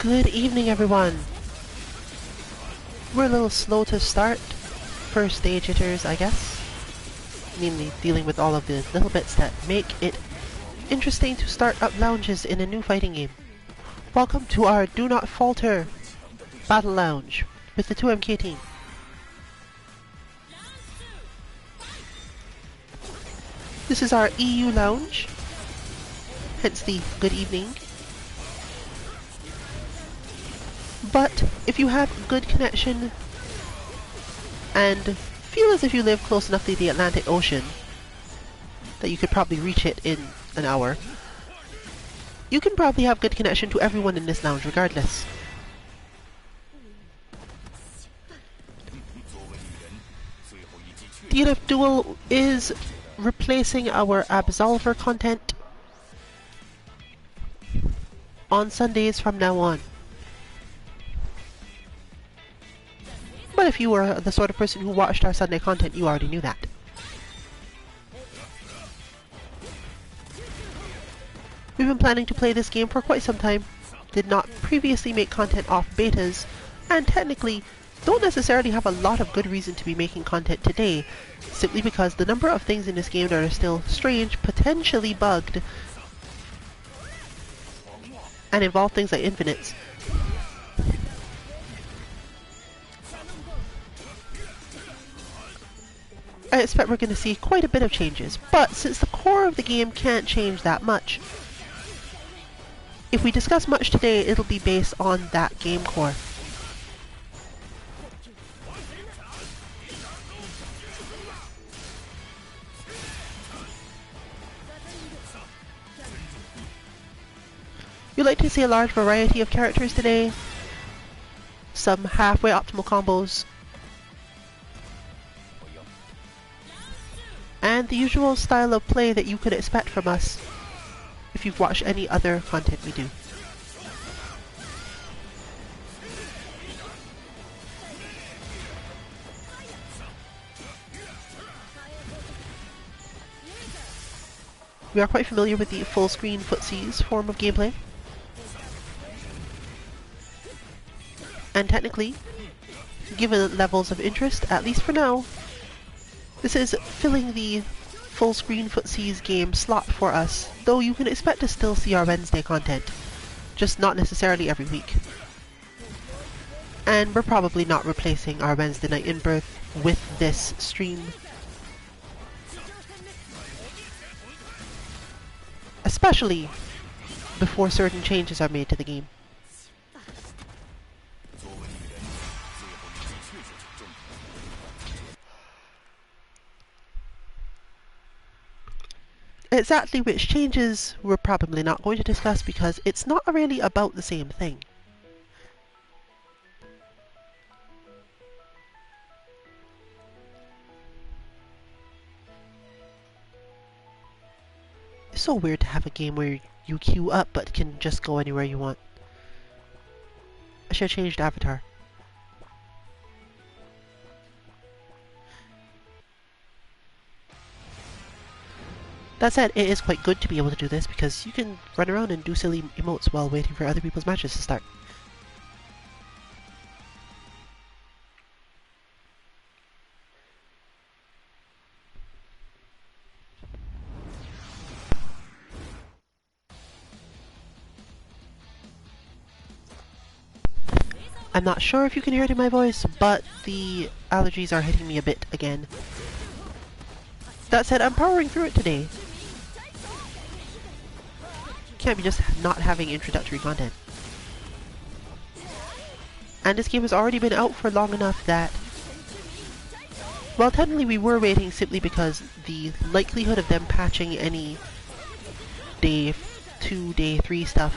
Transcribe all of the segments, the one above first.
Good evening, everyone. We're a little slow to start. First stage jitters, I guess. Mainly dealing with all of the little bits that make it interesting to start up lounges in a new fighting game. Welcome to our Do Not Falter Battle Lounge with the 2MK team. This is our EU lounge, hence the good evening. But if you have good connection and feel as if you live close enough to the Atlantic Ocean that you could probably reach it in an hour, you can probably have good connection to everyone in this lounge regardless. DNF Duel is replacing our Absolver content on Sundays from now on. But if you were the sort of person who watched our Sunday content, you already knew that. We've been planning to play this game for quite some time, did not previously make content off betas, and technically don't necessarily have a lot of good reason to be making content today, simply because the number of things in this game that are still strange, potentially bugged, and involve things like infinites. I expect we're going to see quite a bit of changes, but since the core of the game can't change that much, if we discuss much today, it'll be based on that game core. You'd like to see a large variety of characters today, some halfway optimal combos, and the usual style of play that you could expect from us if you've watched any other content we do. We are quite familiar with the full screen footsies form of gameplay. And technically, given levels of interest, at least for now, this is filling the full screen footsies game slot for us, though you can expect to still see our Wednesday content, just not necessarily every week. And we're probably not replacing our Wednesday night in birth with this stream. Especially before certain changes are made to the game. Exactly which changes we're probably not going to discuss because it's not really about the same thing. It's so weird to have a game where you queue up but can just go anywhere you want. I should have changed avatar. That said, it is quite good to be able to do this because you can run around and do silly emotes while waiting for other people's matches to start. I'm not sure if you can hear it in my voice, but the allergies are hitting me a bit again. That said, I'm powering through it today. Can't be just not having introductory content. And this game has already been out for long enough that, well, technically we were waiting simply because the likelihood of them patching any day 2, day 3 stuff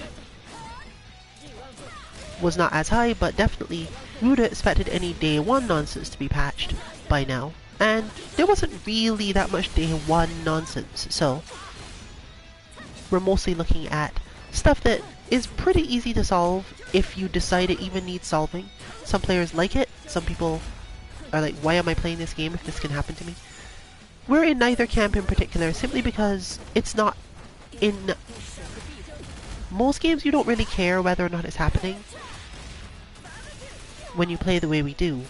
was not as high, but definitely we would have expected any day 1 nonsense to be patched by now. And there wasn't really that much day 1 nonsense, so we're mostly looking at stuff that is pretty easy to solve if you decide it even needs solving. Some players like it, some people are like, why am I playing this game if this can happen to me? We're in neither camp in particular, simply because it's not in most games you don't really care whether or not it's happening. when you play the way we do.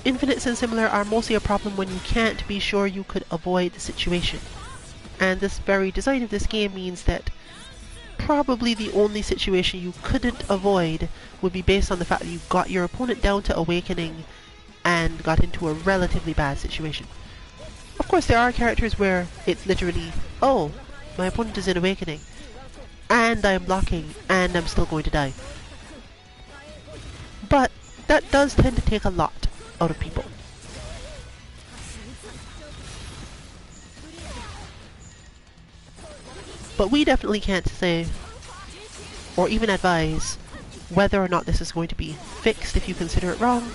Infinites and similar are mostly a problem when you can't be sure you could avoid the situation. And this very design of this game means that probably the only situation you couldn't avoid would be based on the fact that you got your opponent down to awakening and got into a relatively bad situation. Of course, there are characters where it's literally, oh, my opponent is in awakening, and I'm blocking, and I'm still going to die. But that does tend to take a lot out of people. But we definitely can't say, or even advise, whether or not this is going to be fixed if you consider it wrong.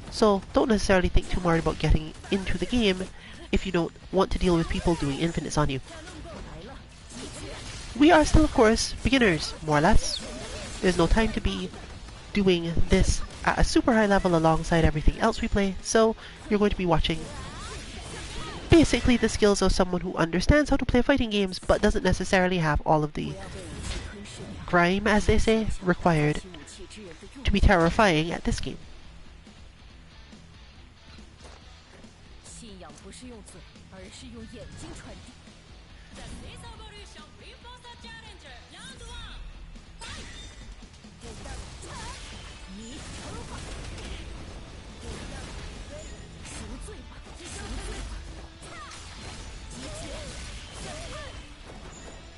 So don't necessarily think too hard about getting into the game if you don't want to deal with people doing infinites on you. We are still, of course, beginners, more or less. There's no time to be doing this at a super high level alongside everything else we play, so you're going to be watching basically the skills of someone who understands how to play fighting games but doesn't necessarily have all of the grime, as they say, required to be terrifying at this game.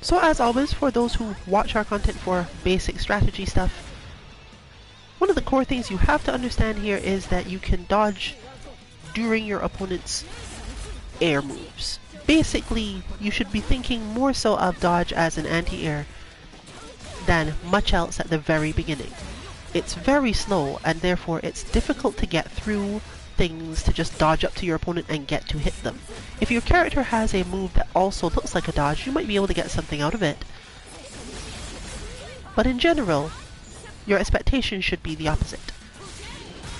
So as always, for those who watch our content for basic strategy stuff, one of the core things you have to understand here is that you can dodge during your opponent's air moves. Basically, you should be thinking more so of dodge as an anti-air than much else at the very beginning. It's very slow, and therefore it's difficult to get through things to just dodge up to your opponent and get to hit them. If your character has a move that also looks like a dodge, you might be able to get something out of it. But in general, your expectation should be the opposite.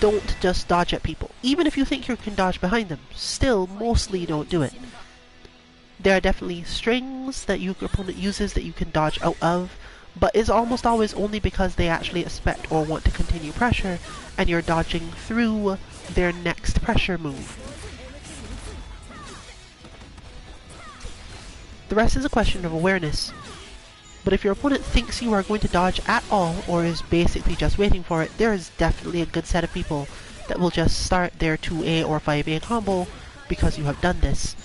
Don't just dodge at people. Even if you think you can dodge behind them, still mostly don't do it. There are definitely strings that your opponent uses that you can dodge out of, but it's almost always only because they actually expect or want to continue pressure, and you're dodging through their next pressure move. The rest is a question of awareness. But if your opponent thinks you are going to dodge at all, or is basically just waiting for it, there is definitely a good set of people that will just start their 2A or 5A combo because you have done this.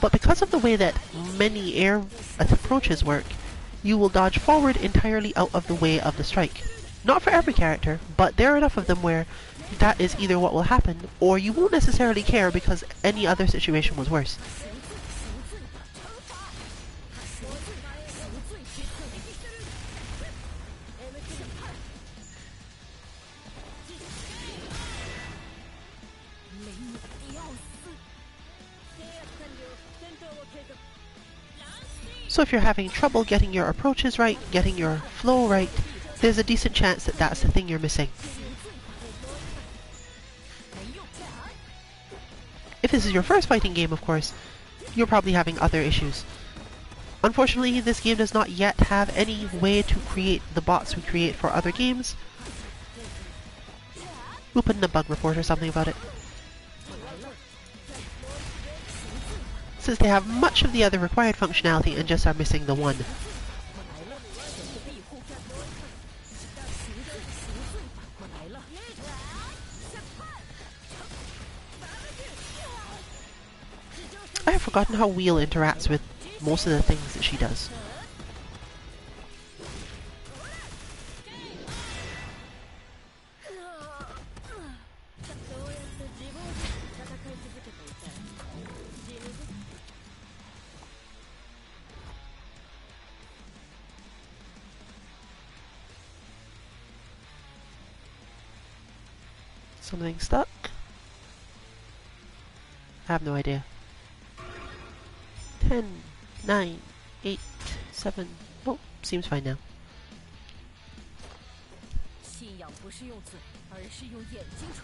But because of the way that many air approaches work, you will dodge forward entirely out of the way of the strike. Not for every character, but there are enough of them where that is either what will happen, or you won't necessarily care because any other situation was worse. So if you're having trouble getting your approaches right, getting your flow right, there's a decent chance that that's the thing you're missing. If this is your first fighting game, of course, you're probably having other issues. Unfortunately, this game does not yet have any way to create the bots we create for other games. We'll put in a bug report or something about it. Since they have much of the other required functionality and just are missing the one. I have forgotten how Wheel interacts with most of the things that she does. Something stuck? I have no idea. 10, 9, 8, 7... Oh, seems fine now.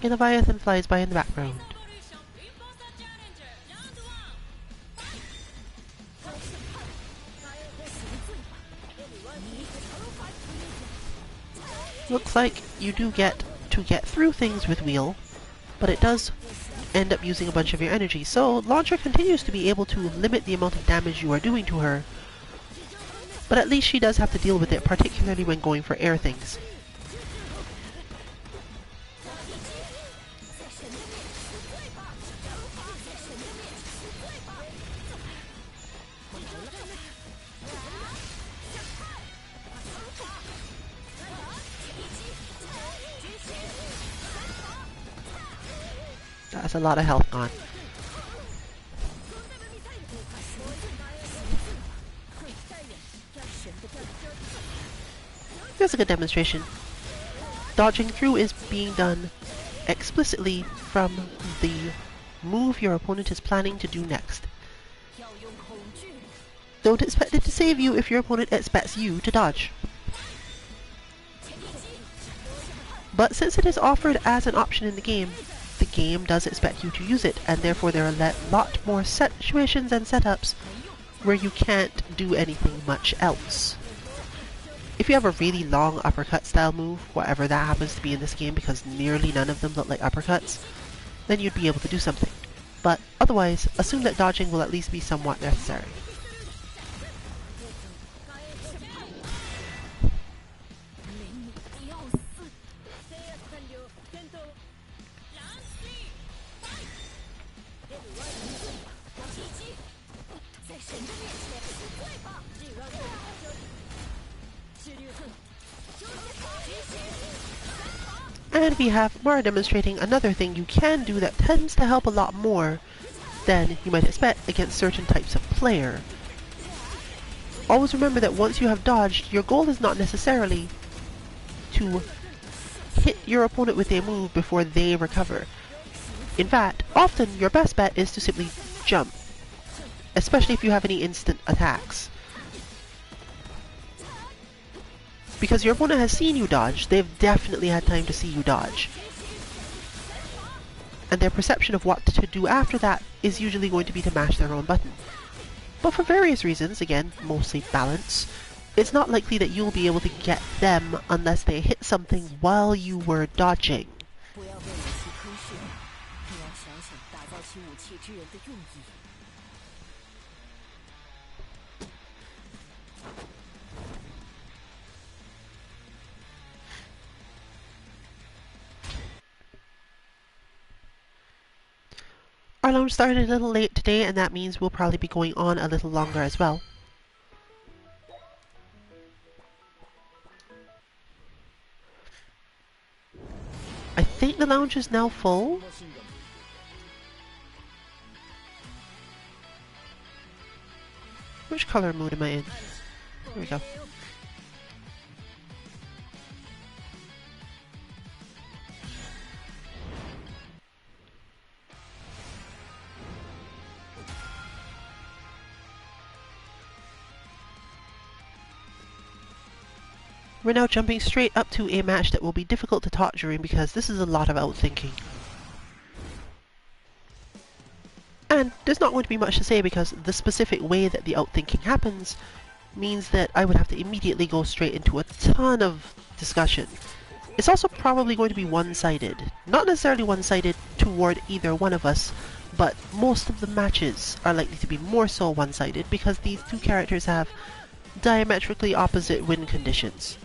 A Leviathan flies by in the background. Looks like you do get to get through things with Wheel, but it does end up using a bunch of your energy, so Launcher continues to be able to limit the amount of damage you are doing to her, but at least she does have to deal with it, particularly when going for air things. That's a lot of health gone. Here's a good demonstration. Dodging through is being done explicitly from the move your opponent is planning to do next. Don't expect it to save you if your opponent expects you to dodge. But since it is offered as an option in the game does expect you to use it, and therefore there are a lot more situations and setups where you can't do anything much else. If you have a really long uppercut style move, whatever that happens to be in this game, because nearly none of them look like uppercuts, then you'd be able to do something. But otherwise, assume that dodging will at least be somewhat necessary. And we have Mara demonstrating another thing you can do that tends to help a lot more than you might expect against certain types of player. Always remember that once you have dodged, your goal is not necessarily to hit your opponent with a move before they recover. In fact, often your best bet is to simply jump, especially if you have any instant attacks. Because your opponent has seen you dodge, they've definitely had time to see you dodge. And their perception of what to do after that is usually going to be to mash their own button. But for various reasons, again, mostly balance, it's not likely that you'll be able to get them unless they hit something while you were dodging. Our lounge started a little late today, and that means we'll probably be going on a little longer as well. I think the lounge is now full. Which color mode am I in? There we go. We're now jumping straight up to a match that will be difficult to talk during because this is a lot of outthinking. And there's not going to be much to say because the specific way that the outthinking happens means that I would have to immediately go straight into a ton of discussion. It's also probably going to be one-sided. Not necessarily one-sided toward either one of us, but most of the matches are likely to be more so one-sided because these two characters have diametrically opposite win conditions.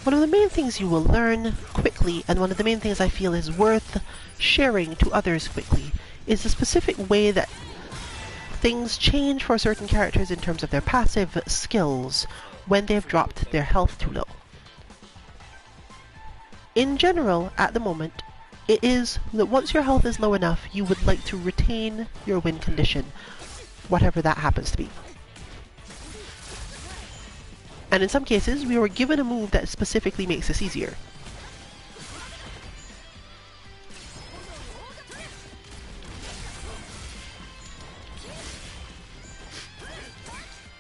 One of the main things you will learn quickly, and one of the main things I feel is worth sharing to others quickly, is the specific way that things change for certain characters in terms of their passive skills when they've dropped their health too low. In general, at the moment, it is that once your health is low enough, you would like to retain your win condition, whatever that happens to be. And in some cases, we were given a move that specifically makes this easier.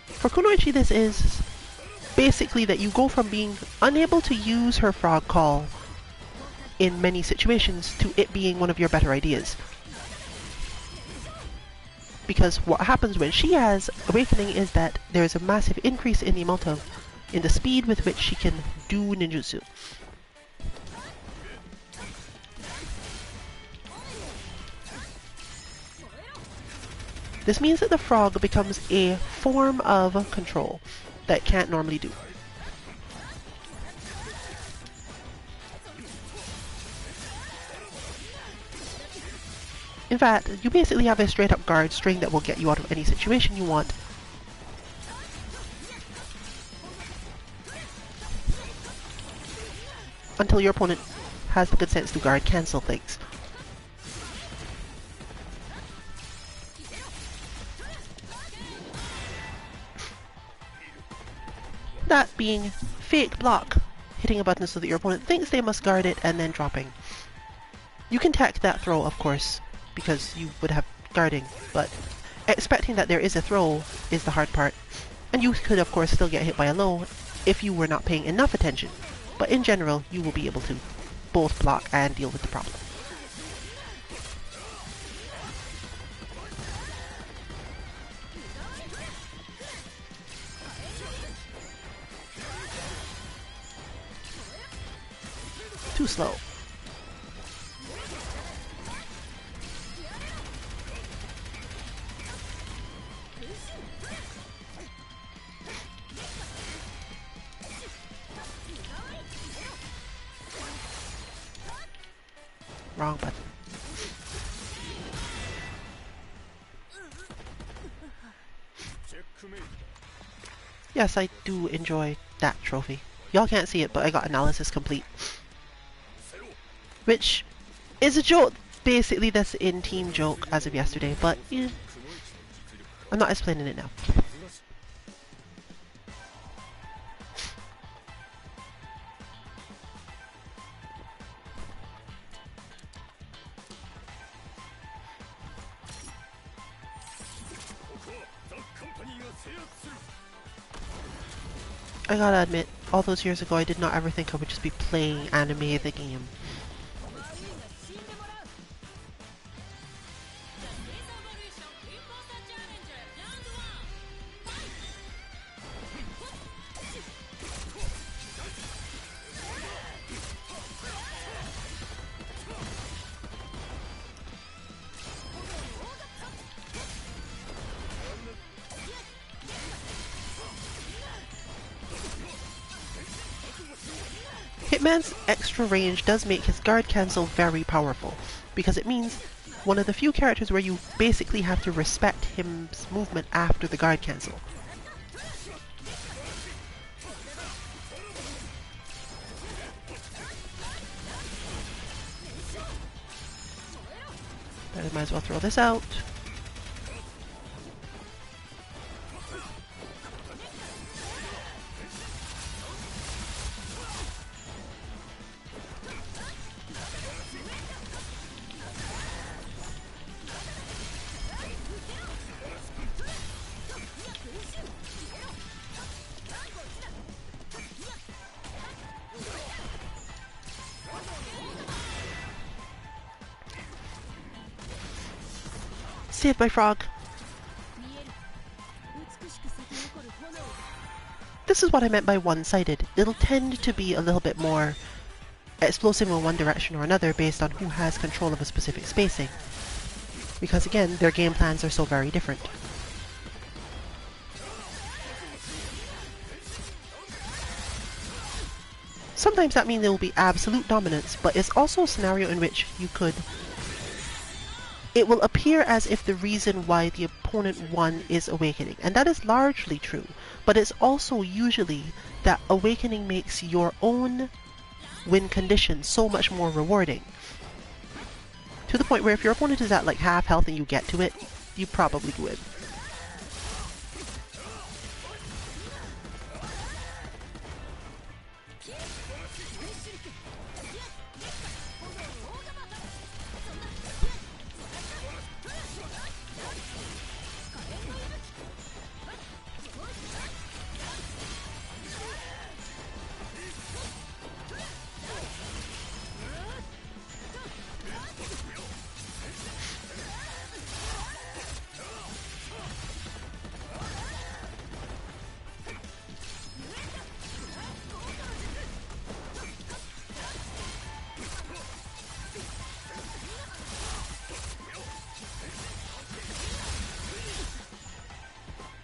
For Kunoichi, this is basically that you go from being unable to use her frog call in many situations to it being one of your better ideas. Because what happens when she has Awakening is that there's a massive increase in the speed with which she can do ninjutsu. This means that the frog becomes a form of control that it can't normally do. In fact, you basically have a straight up guard string that will get you out of any situation you want. Until your opponent has the good sense to guard cancel things. That being fake block, hitting a button so that your opponent thinks they must guard it and then dropping. You can tech that throw, of course, because you would have guarding, but expecting that there is a throw is the hard part. And you could, of course, still get hit by a low if you were not paying enough attention. But in general, you will be able to both block and deal with the problem. Too slow. Wrong button. Yes, I do enjoy that trophy. Y'all can't see it, but I got analysis complete. Which is a joke, basically that's in team joke as of yesterday, but yeah, I'm not explaining it now. I gotta admit, all those years ago I did not ever think I would just be playing anime the game. Hitman's extra range does make his guard cancel very powerful, because it means one of the few characters where you basically have to respect his movement after the guard cancel. But I might as well throw this out. Saved by frog. This is what I meant by one-sided. It'll tend to be a little bit more explosive in one direction or another based on who has control of a specific spacing. Because again, their game plans are so very different. Sometimes that means there will be absolute dominance, but it's also a scenario in which it will appear as if the reason why the opponent won is awakening, and that is largely true, but it's also usually that awakening makes your own win condition so much more rewarding. To the point where if your opponent is at like half health and you get to it, you probably win.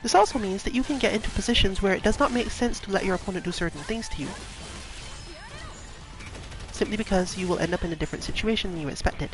This also means that you can get into positions where it does not make sense to let your opponent do certain things to you, simply because you will end up in a different situation than you expected.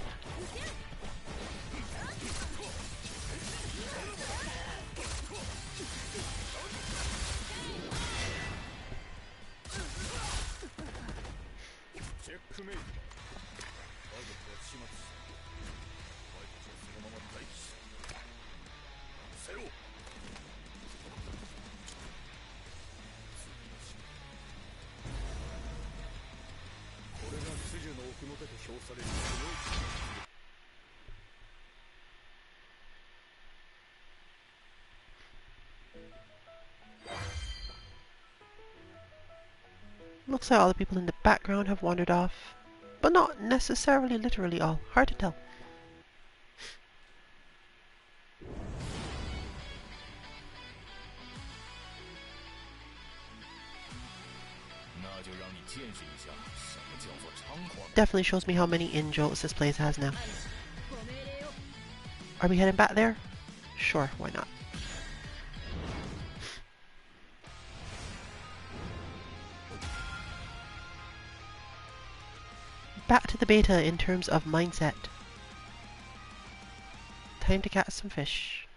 Looks like all the people in the background have wandered off, but not necessarily literally all. Hard to tell. Definitely shows me how many in-jokes this place has now. Are we heading back there? Sure, why not? Back to the beta in terms of mindset. Time to catch some fish.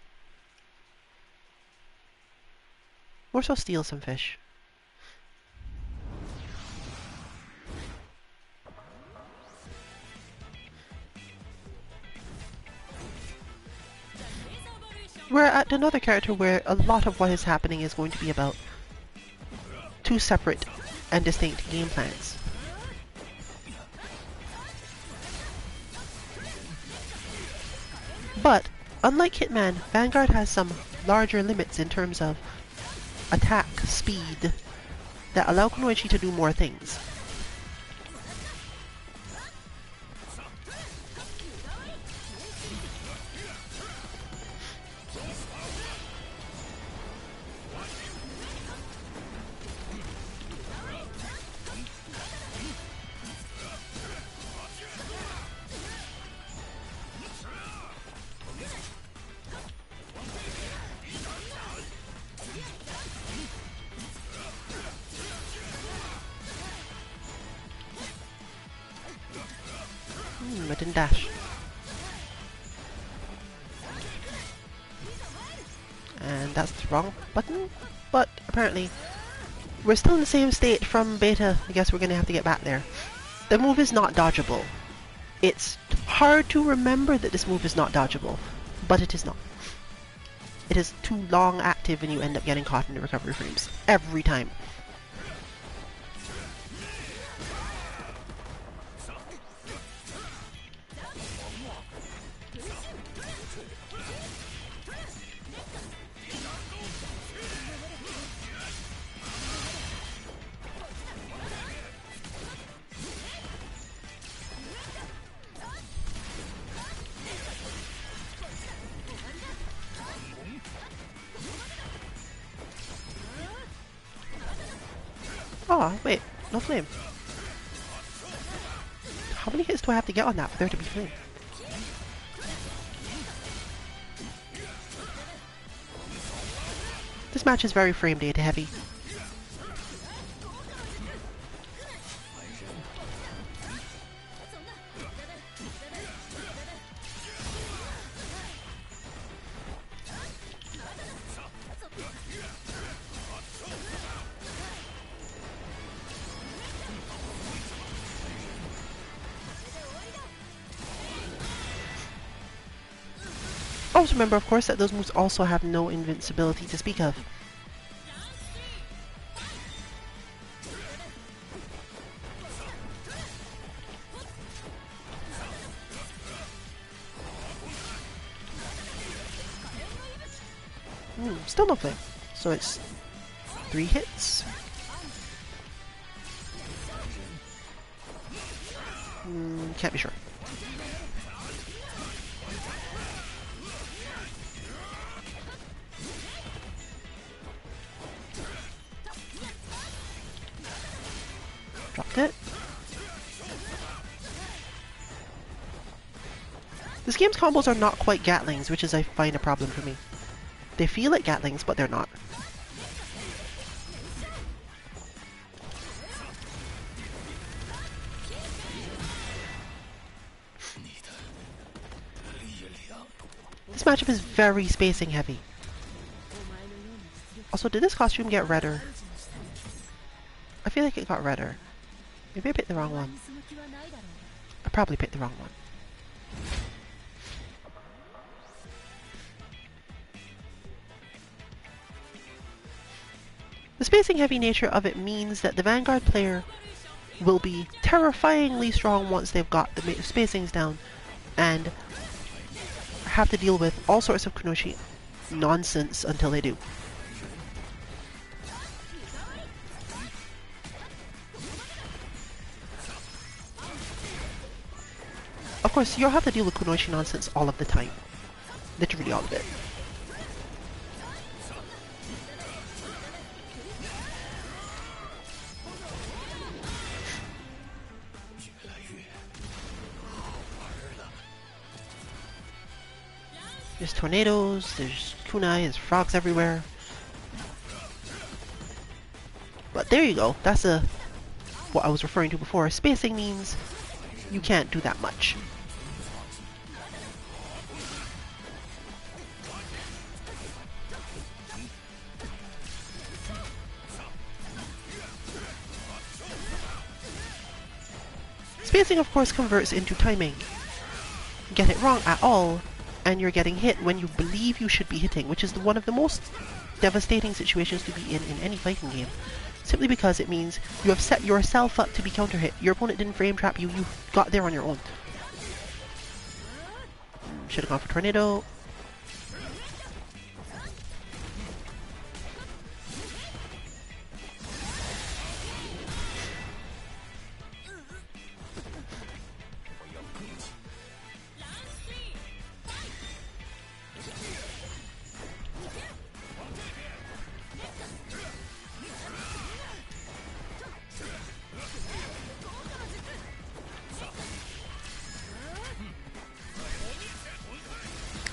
More so steal some fish. We're at another character where a lot of what is happening is going to be about two separate and distinct game plans. But, unlike Hitman, Vanguard has some larger limits in terms of attack speed that allow Kunoichi to do more things. I didn't dash. And that's the wrong button, but apparently we're still in the same state from beta. I guess we're going to have to get back there. The move is not dodgeable. It's hard to remember that this move is not dodgeable, but it is not. It is too long active and you end up getting caught in the recovery frames every time. Oh, wait, no flame. How many hits do I have to get on that for there to be flame? This match is very frame data heavy. Also remember, of course, that those moves also have no invincibility to speak of. Still nothing. So it's 3 hits. Can't be sure. Dropped it. This game's combos are not quite Gatlings, which is, I find, a problem for me. They feel like Gatlings, but they're not. This matchup is very spacing heavy. Also, did this costume get redder? I feel like it got redder. Maybe I picked the wrong one. I probably picked the wrong one. The spacing heavy nature of it means that the Vanguard player will be terrifyingly strong once they've got the spacings down and have to deal with all sorts of Kunoichi nonsense until they do. Of course, you'll have to deal with Kunoichi nonsense all of the time. Literally all of it. There's tornadoes, there's kunai, there's frogs everywhere. But there you go, that's what I was referring to before. Spacing means you can't do that much. Spacing, of course, converts into timing. Get it wrong at all, and you're getting hit when you believe you should be hitting, which is one of the most devastating situations to be in any fighting game. Simply because it means you have set yourself up to be counter-hit. Your opponent didn't frame trap you, you got there on your own. Should have gone for tornado.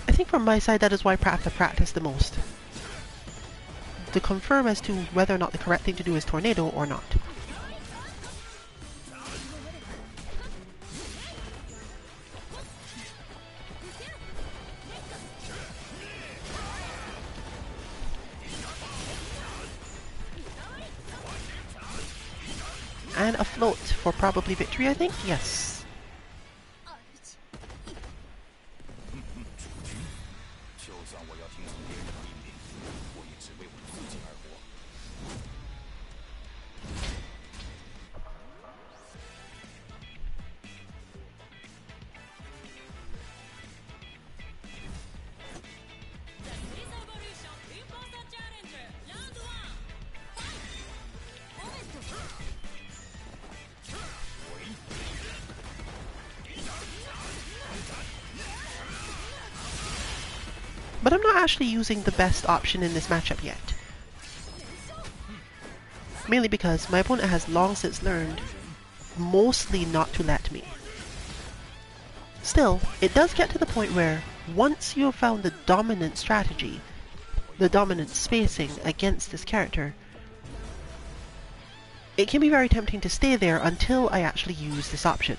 I think from my side, that is why I have to practice the most. To confirm as to whether or not the correct thing to do is tornado or not. And a float for probably victory, I think? Yes. But I'm not actually using the best option in this matchup yet. Mainly because my opponent has long since learned mostly not to let me. Still, it does get to the point where once you have found the dominant strategy, the dominant spacing against this character, it can be very tempting to stay there until I actually use this option.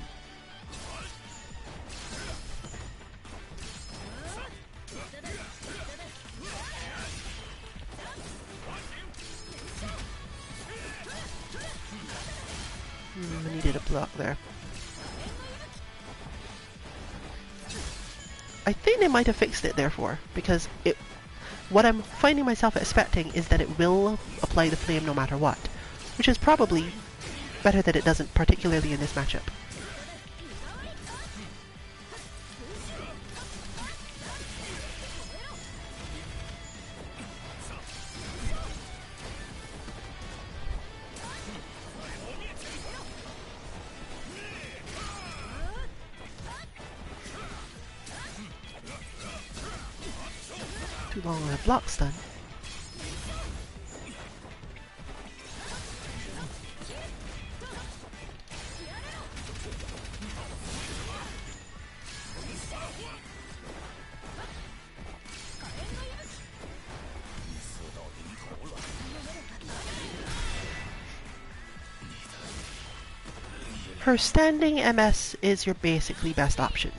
I needed a block there. I think they might have fixed it therefore, because what I'm finding myself expecting is that it will apply the flame no matter what, which is probably better that it doesn't, particularly in this matchup. Too long on a block stun. Her standing MS is your basically best option.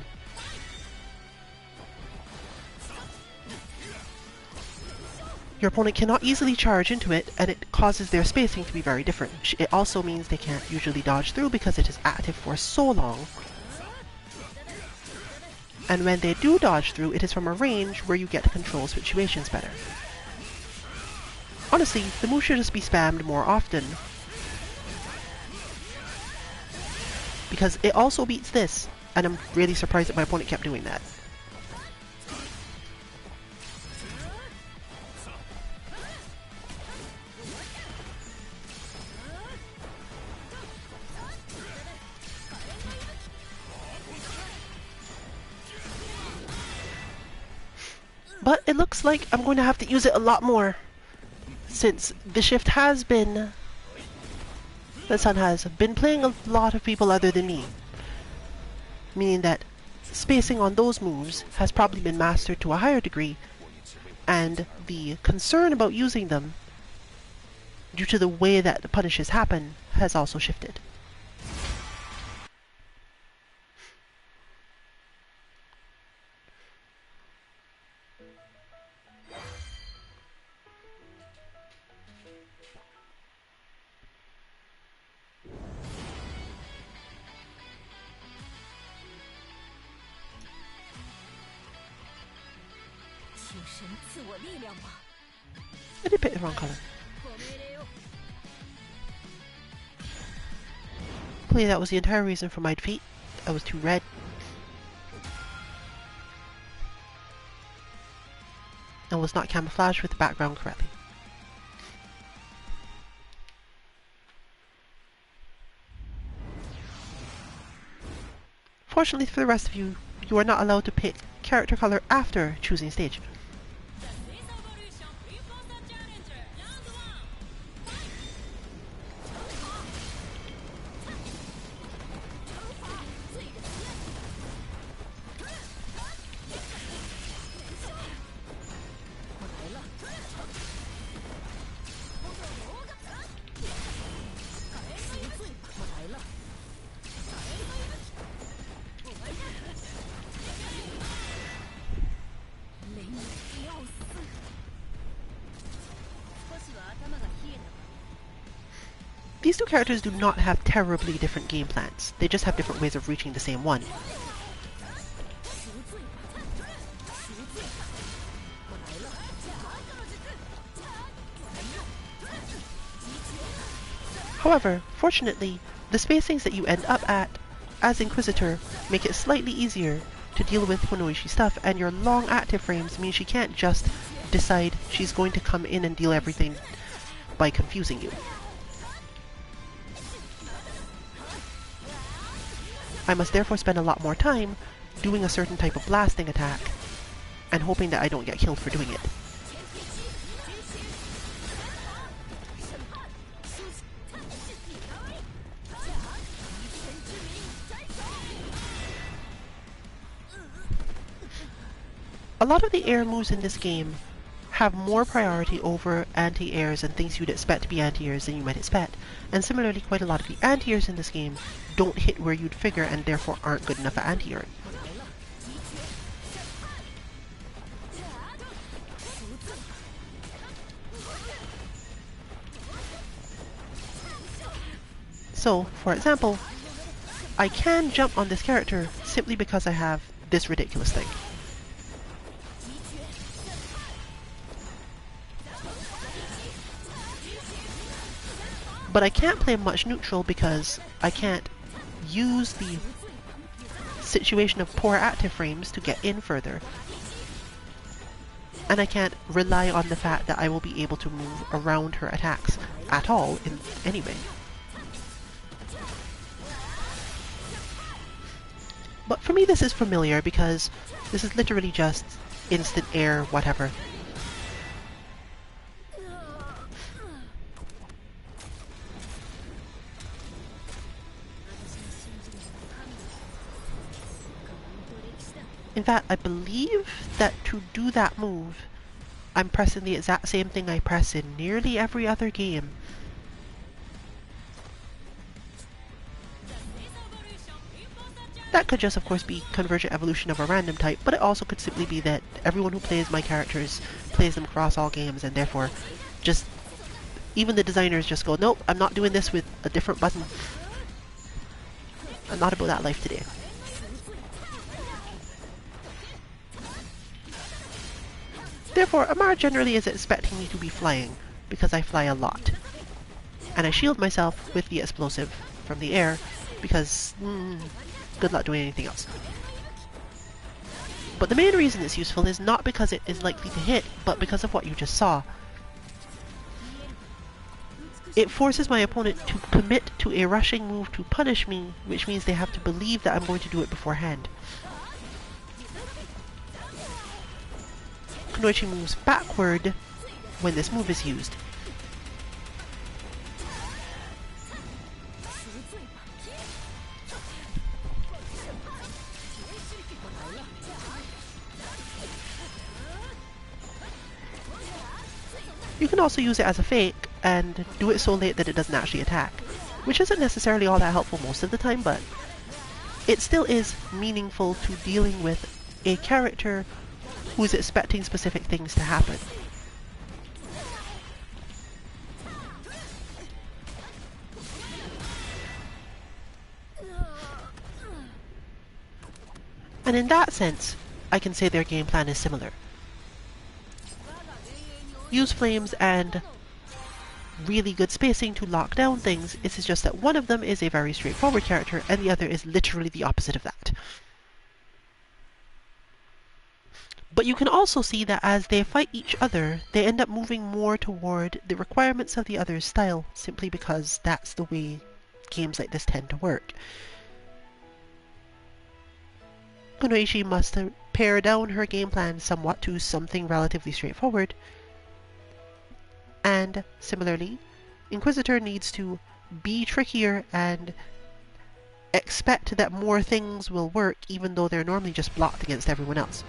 Your opponent cannot easily charge into it, and it causes their spacing to be very different. It also means they can't usually dodge through because it is active for so long. And when they do dodge through, it is from a range where you get to control situations better. Honestly, the move should just be spammed more often, because it also beats this, and I'm really surprised that my opponent kept doing that. But it looks like I'm going to have to use it a lot more, since the shift has been... the Sun has been playing a lot of people other than me. Meaning that spacing on those moves has probably been mastered to a higher degree, and the concern about using them, due to the way that the punishes happen, has also shifted. I did pick the wrong color. Hopefully that was the entire reason for my defeat. I was too red. And was not camouflaged with the background correctly. Fortunately for the rest of you, you are not allowed to pick character color after choosing stage. These two characters do not have terribly different game plans. They just have different ways of reaching the same one. However, fortunately, the spacings that you end up at as Inquisitor make it slightly easier to deal with Honoishi's stuff, and your long active frames mean she can't just decide she's going to come in and deal everything by confusing you. I must therefore spend a lot more time doing a certain type of blasting attack and hoping that I don't get killed for doing it. A lot of the air moves in this game have more priority over anti-airs and things you'd expect to be anti-airs than you might expect, and similarly quite a lot of the anti-airs in this game don't hit where you'd figure and therefore aren't good enough at anti-airing. So, for example, I can jump on this character simply because I have this ridiculous thing. But I can't play much neutral because I can't use the situation of poor active frames to get in further. And I can't rely on the fact that I will be able to move around her attacks at all in any way. But for me this is familiar because this is literally just instant air whatever. In fact, I believe that to do that move, I'm pressing the exact same thing I press in nearly every other game. That could just, of course, be convergent evolution of a random type, but it also could simply be that everyone who plays my characters plays them across all games, and therefore, just even the designers just go, nope, I'm not doing this with a different button. I'm not about that life today. Therefore, Amara generally is expecting me to be flying, because I fly a lot. And I shield myself with the explosive from the air, because good luck doing anything else. But the main reason it's useful is not because it is likely to hit, but because of what you just saw. It forces my opponent to commit to a rushing move to punish me, which means they have to believe that I'm going to do it beforehand. Kunoichi moves backward when this move is used. You can also use it as a fake and do it so late that it doesn't actually attack, which isn't necessarily all that helpful most of the time, but it still is meaningful to dealing with a character who's expecting specific things to happen. And in that sense, I can say their game plan is similar. Use flames and really good spacing to lock down things. It's just that one of them is a very straightforward character and the other is literally the opposite of that. But you can also see that as they fight each other, they end up moving more toward the requirements of the other's style, simply because that's the way games like this tend to work. Kunoichi must pare down her game plan somewhat to something relatively straightforward, and similarly, Inquisitor needs to be trickier and expect that more things will work even though they're normally just blocked against everyone else.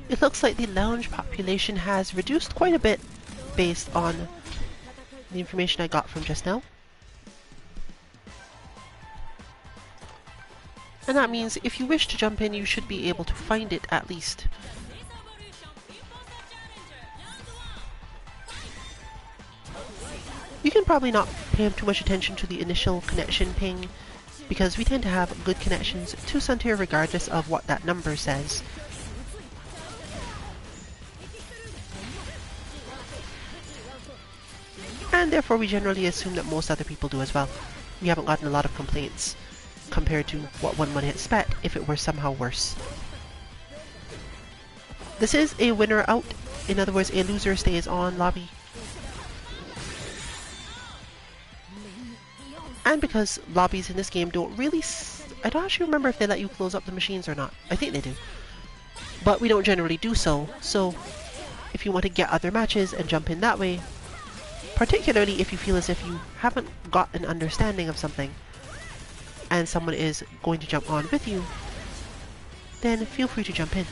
It looks like the lounge population has reduced quite a bit based on the information I got from just now. And that means if you wish to jump in, you should be able to find it at least. You can probably not pay too much attention to the initial connection ping, because we tend to have good connections to Suntier regardless of what that number says. And therefore we generally assume that most other people do as well. We haven't gotten a lot of complaints compared to what one would expect if it were somehow worse. This is a winner out, in other words a loser stays on lobby. And because lobbies in this game don't really... I don't actually remember if they let you close up the machines or not. I think they do. But we don't generally do so, so if you want to get other matches and jump in that way, particularly if you feel as if you haven't got an understanding of something and someone is going to jump on with you, then feel free to jump in.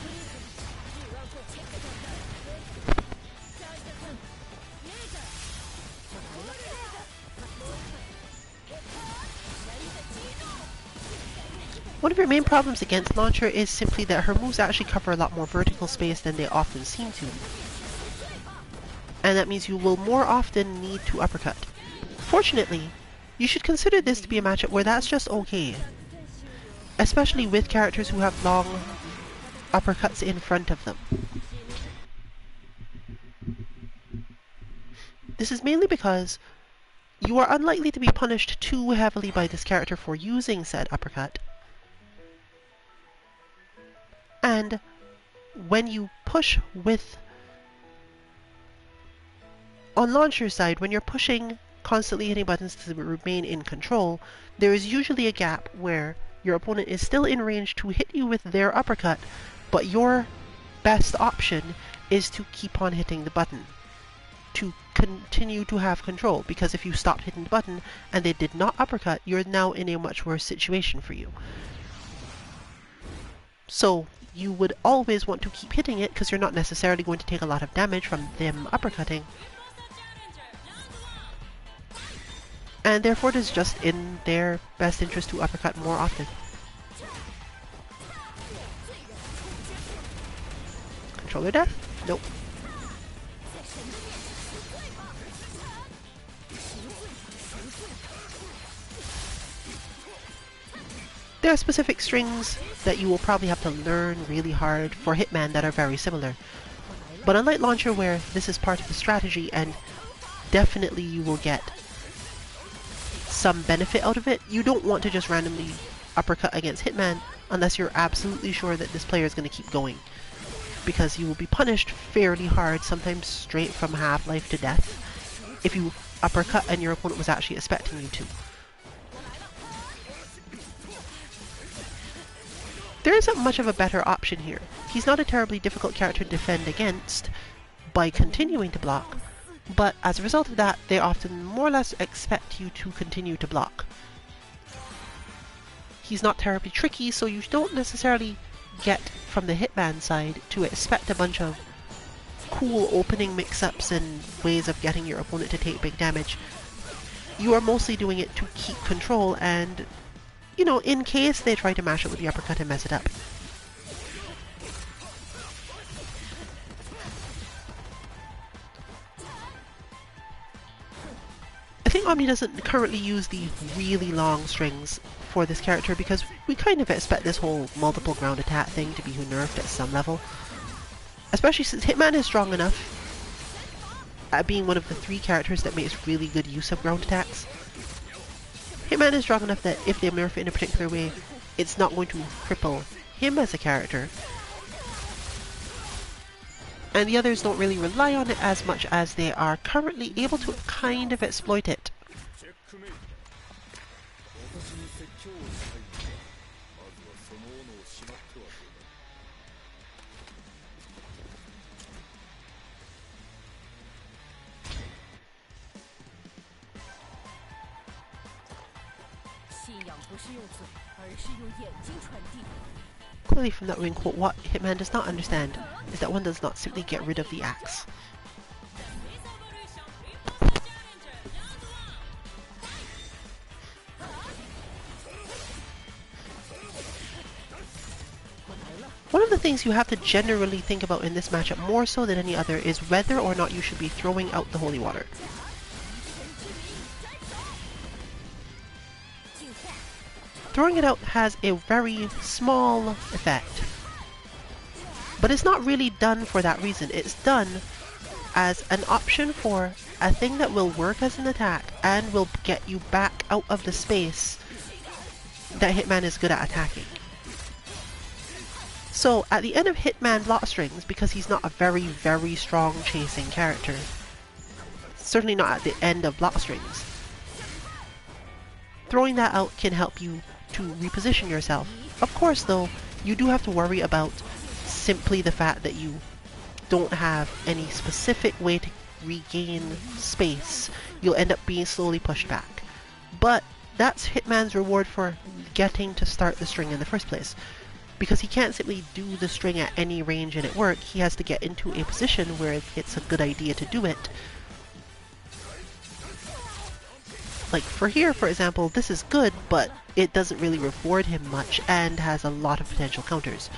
One of your main problems against Launcher is simply that her moves actually cover a lot more vertical space than they often seem to. And that means you will more often need to uppercut. Fortunately, you should consider this to be a matchup where that's just okay. Especially with characters who have long uppercuts in front of them. This is mainly because you are unlikely to be punished too heavily by this character for using said uppercut. And when you push with... On Launcher's side, when you're pushing, constantly hitting buttons to remain in control, there is usually a gap where your opponent is still in range to hit you with their uppercut, but your best option is to keep on hitting the button, to continue to have control, because if you stopped hitting the button and they did not uppercut, you're now in a much worse situation for you. So you would always want to keep hitting it, because you're not necessarily going to take a lot of damage from them uppercutting. And therefore it is just in their best interest to uppercut more often. Controller death? Nope. There are specific strings that you will probably have to learn really hard for Hitman that are very similar. But unlike Launcher, where this is part of the strategy and definitely you will get some benefit out of it, you don't want to just randomly uppercut against Hitman unless you're absolutely sure that this player is going to keep going. Because you will be punished fairly hard, sometimes straight from half-life to death, if you uppercut and your opponent was actually expecting you to. There isn't much of a better option here. He's not a terribly difficult character to defend against by continuing to block, but as a result of that, they often more or less expect you to continue to block. He's not terribly tricky, so you don't necessarily get, from the Hitman side, to expect a bunch of cool opening mix-ups and ways of getting your opponent to take big damage. You are mostly doing it to keep control and, you know, in case they try to mash it with the uppercut and mess it up. I think Omni doesn't currently use the really long strings for this character because we kind of expect this whole multiple ground attack thing to be nerfed at some level. Especially since Hitman is strong enough at being one of the 3 characters that makes really good use of ground attacks. Hitman is strong enough that if they nerf it in a particular way, it's not going to cripple him as a character. And the others don't really rely on it as much as they are currently able to kind of exploit it. Clearly from that ring quote, what Hitman does not understand is that one does not simply get rid of the axe. the things you have to generally think about in this matchup more so than any other is whether or not you should be throwing out the holy water. Throwing it out has a very small effect, but it's not really done for that reason. It's done as an option for a thing that will work as an attack and will get you back out of the space that Hitman is good at attacking. So at the end of Hitman Block Strings, because he's not a very, very strong chasing character, certainly not at the end of Block Strings, throwing that out can help you to reposition yourself. Of course though, you do have to worry about simply the fact that you don't have any specific way to regain space. You'll end up being slowly pushed back. But that's Hitman's reward for getting to start the string in the first place. Because he can't simply do the string at any range and it work, he has to get into a position where it's a good idea to do it. Like for here, for example, this is good, but it doesn't really reward him much and has a lot of potential counters.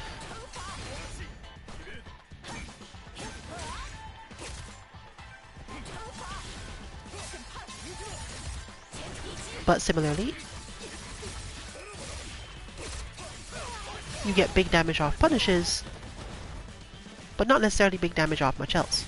But similarly, you get big damage off punishes, but not necessarily big damage off much else.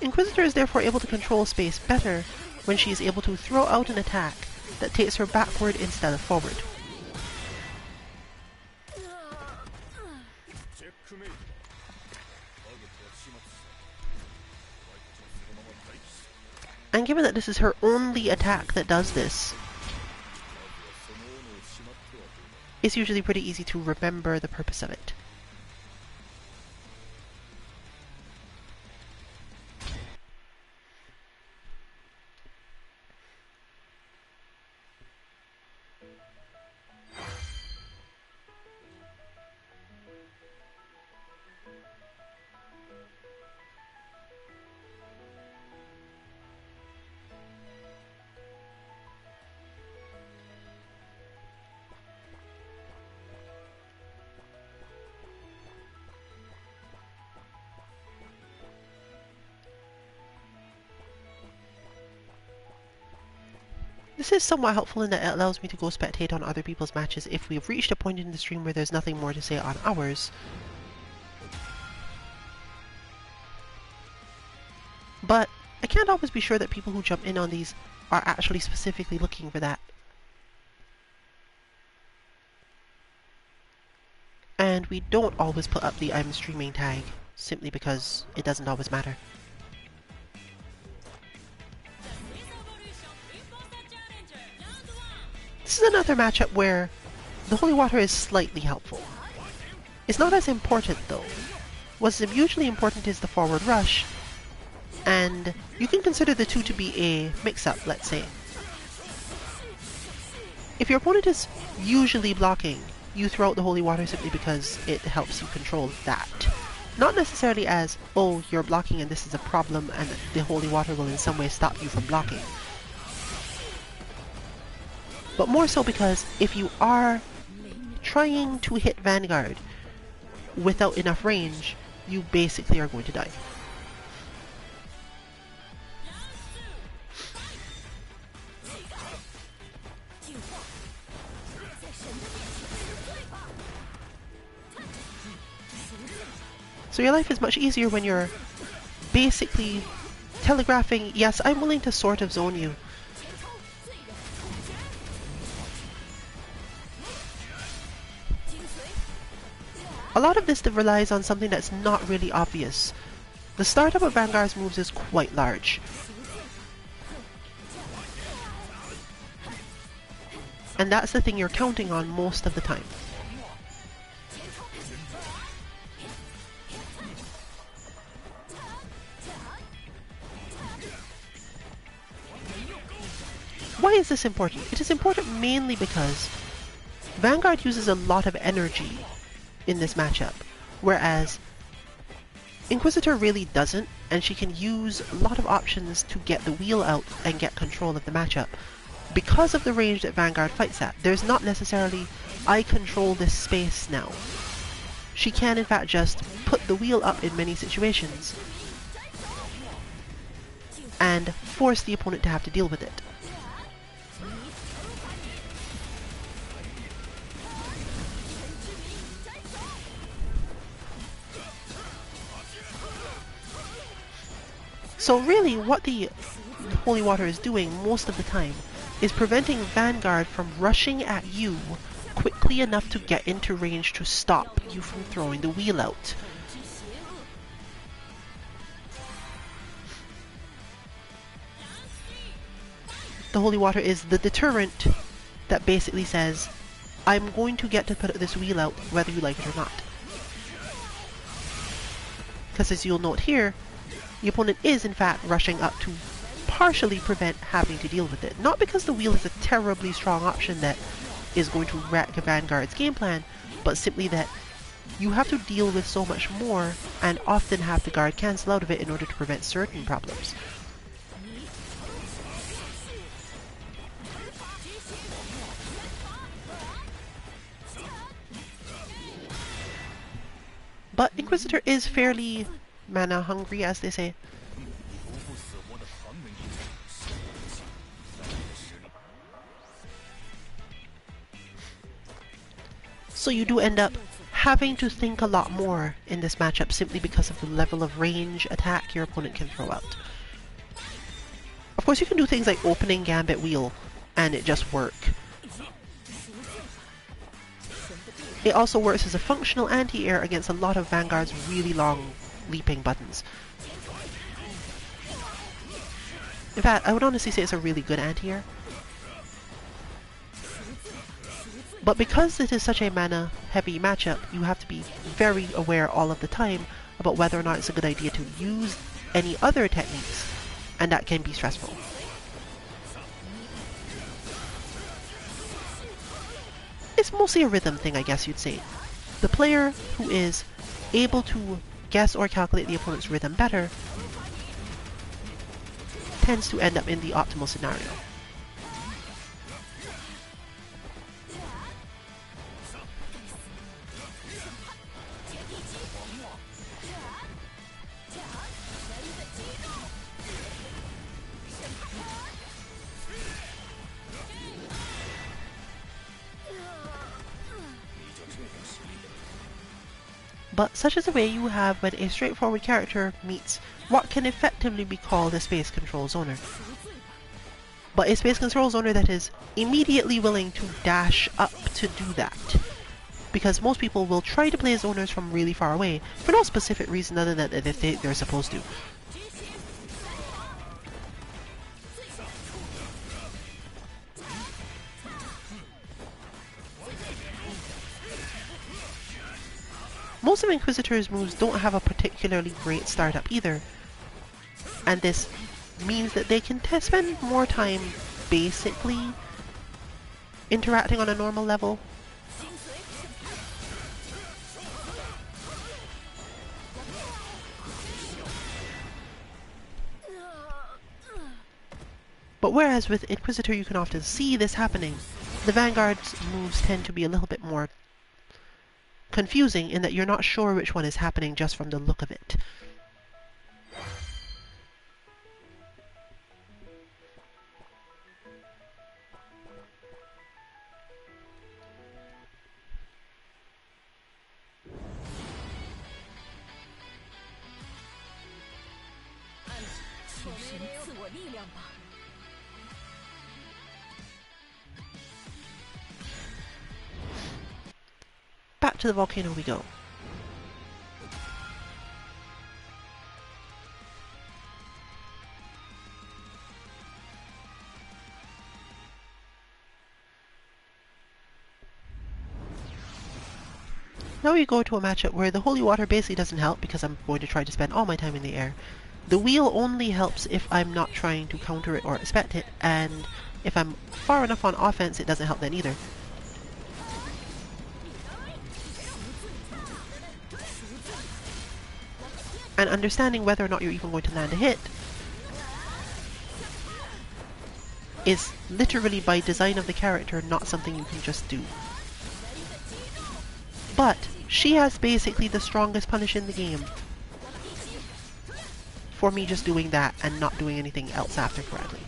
Inquisitor is therefore able to control space better when she is able to throw out an attack that takes her backward instead of forward. And given that this is her only attack that does this, it's usually pretty easy to remember the purpose of it. This is somewhat helpful in that it allows me to go spectate on other people's matches if we've reached a point in the stream where there's nothing more to say on ours. But I can't always be sure that people who jump in on these are actually specifically looking for that. And we don't always put up the I'm streaming tag, simply because it doesn't always matter. This is another matchup where the holy water is slightly helpful. It's not as important though. What's usually important is the forward rush, and you can consider the two to be a mix-up, let's say. If your opponent is usually blocking, you throw out the holy water simply because it helps you control that. Not necessarily as, oh, you're blocking and this is a problem and the holy water will in some way stop you from blocking. But more so because if you are trying to hit Vanguard without enough range, you basically are going to die. So your life is much easier when you're basically telegraphing, yes, I'm willing to sort of zone you. A lot of this relies on something that's not really obvious. The startup of Vanguard's moves is quite large. And that's the thing you're counting on most of the time. Why is this important? It is important mainly because Vanguard uses a lot of energy in this matchup, whereas Inquisitor really doesn't, and she can use a lot of options to get the wheel out and get control of the matchup. Because of the range that Vanguard fights at, there's not necessarily, I control this space now. She can in fact just put the wheel up in many situations and force the opponent to have to deal with it. So really what the Holy Water is doing most of the time is preventing Vanguard from rushing at you quickly enough to get into range to stop you from throwing the wheel out. The Holy Water is the deterrent that basically says, I'm going to get to put this wheel out whether you like it or not. Because as you'll note here, the opponent is in fact rushing up to partially prevent having to deal with it. Not because the wheel is a terribly strong option that is going to wreck Vanguard's game plan, but simply that you have to deal with so much more and often have the guard cancel out of it in order to prevent certain problems. But Inquisitor is fairly mana hungry, as they say. So you do end up having to think a lot more in this matchup simply because of the level of range attack your opponent can throw out. Of course you can do things like opening Gambit Wheel and it just work. It also works as a functional anti-air against a lot of Vanguard's really long leaping buttons. In fact, I would honestly say it's a really good anti-air. But because it is such a mana heavy matchup, you have to be very aware all of the time about whether or not it's a good idea to use any other techniques, and that can be stressful. It's mostly a rhythm thing, I guess you'd say. The player who is able to guess or calculate the opponent's rhythm better tends to end up in the optimal scenario. But such is the way you have when a straightforward character meets what can effectively be called a space control zoner. But a space control zoner that is immediately willing to dash up to do that. Because most people will try to play zoners from really far away for no specific reason other than that they're supposed to. Most of Inquisitor's moves don't have a particularly great startup either, and this means that they can spend more time basically interacting on a normal level. But whereas with Inquisitor you can often see this happening, the Vanguard's moves tend to be a little bit more confusing in that you're not sure which one is happening just from the look of it. Back to the volcano we go. Now we go to a matchup where the Holy Water basically doesn't help because I'm going to try to spend all my time in the air. The wheel only helps if I'm not trying to counter it or expect it, and if I'm far enough on offense it doesn't help then either. and understanding whether or not you're even going to land a hit is literally by design of the character, not something you can just do. But she has basically the strongest punish in the game for me just doing that and not doing anything else after correctly.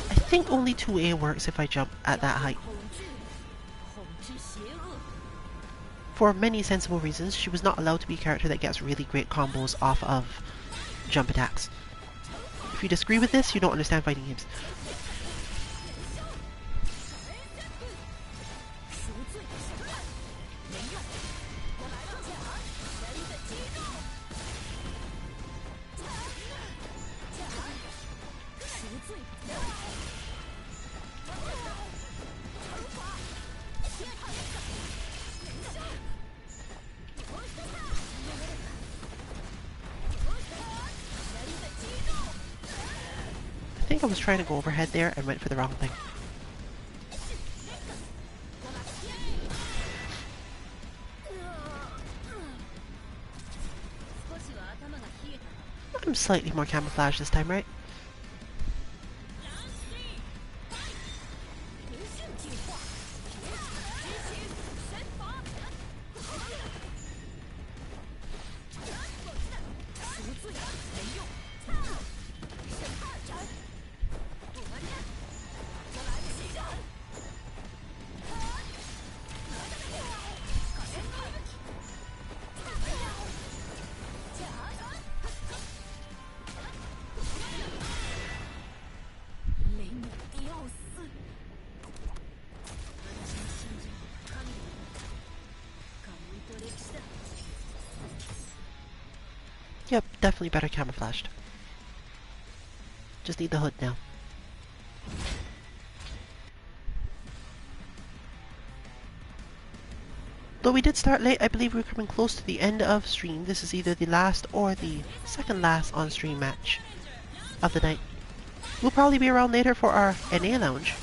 I think only 2A works if I jump at that height. For many sensible reasons, she was not allowed to be a character that gets really great combos off of jump attacks. If you disagree with this, you don't understand fighting games. I think I was trying to go overhead there and went for the wrong thing. I'm slightly more camouflaged this time, right? Yep, definitely better camouflaged. Just need the hood now. Though we did start late, I believe we're coming close to the end of stream. This is either the last or the second last on-stream match of the night. We'll probably be around later for our NA lounge.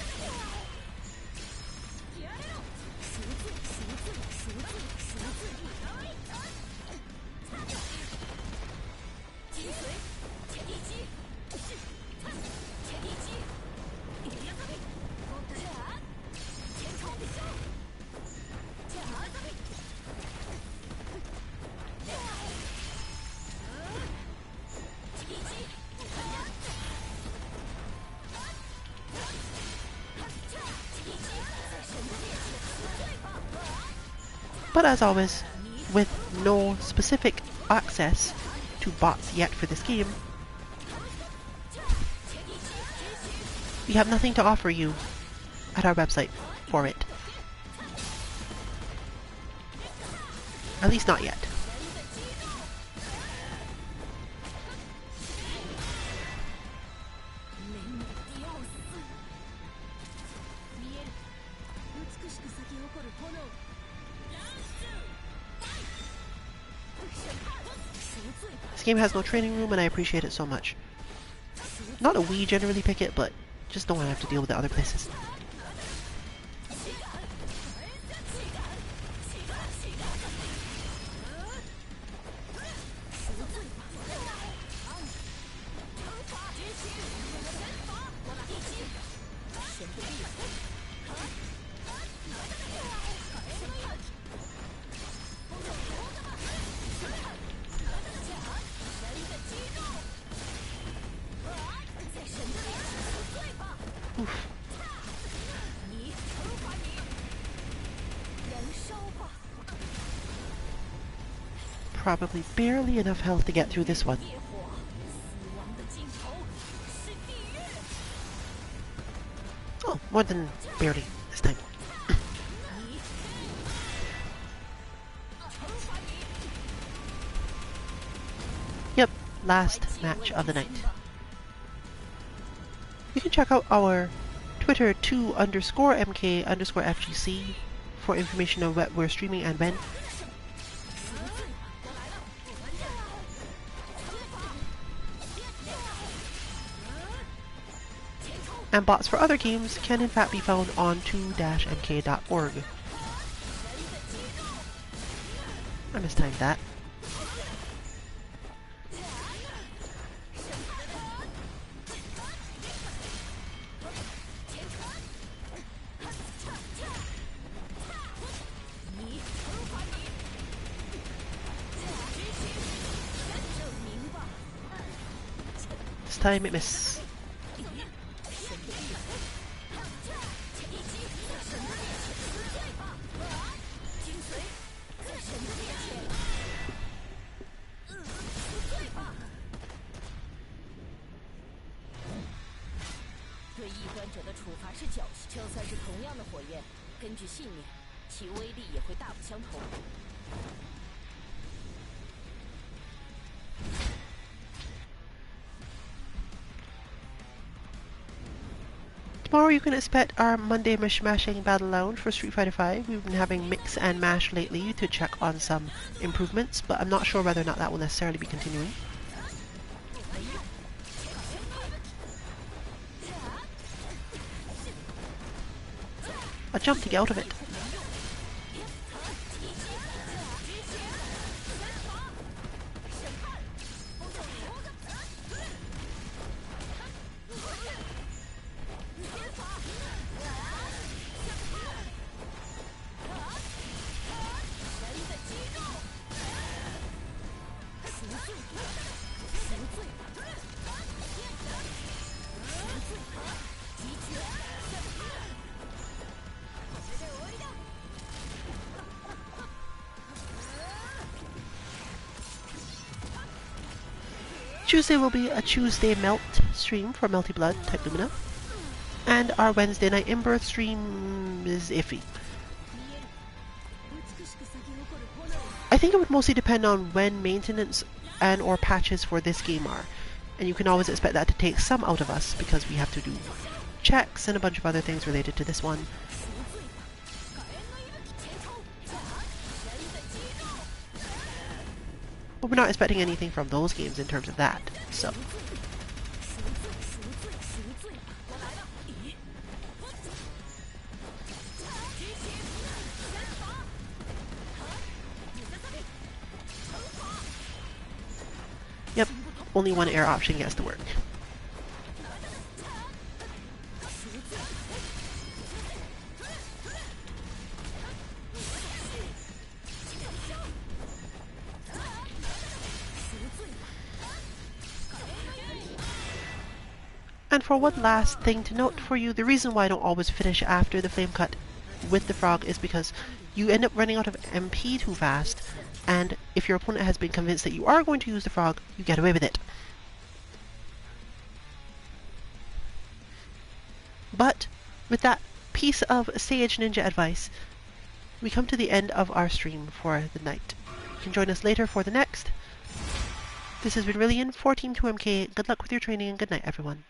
But as always, with no specific access to bots yet for this game, we have nothing to offer you at our website for it. At least not yet. This game has no training room and I appreciate it so much. Not that we generally pick it, but just don't want to have to deal with it other places. Oof. Probably barely enough health to get through this one. Oh, more than barely this time. Yep, last match of the night. You can check out our Twitter 2_MK_FGC for information on what we're streaming and when. and bots for other games can in fact be found on 2-mk.org. I mistimed that. This time it missed. Tomorrow you can expect our Monday Mishmashing Battle Lounge for Street Fighter V. We've been having mix and mash lately to check on some improvements, but I'm not sure whether or not that will necessarily be continuing. A jump to get out of it. Tuesday will be a Tuesday Melt stream for Melty Blood, type Lumina. And our Wednesday night in-birth stream is iffy. I think it would mostly depend on when maintenance and or patches for this game are. And you can always expect that to take some out of us because we have to do checks and a bunch of other things related to this one. But we're not expecting anything from those games in terms of that, so. Yep, only one air option gets to work. And for one last thing to note for you, the reason why I don't always finish after the flame cut with the frog is because you end up running out of MP too fast, and if your opponent has been convinced that you are going to use the frog, you get away with it. But with that piece of Sage Ninja advice, we come to the end of our stream for the night. You can join us later for the next. This has been Rillian for Team 2MK. Good luck with your training and good night, everyone.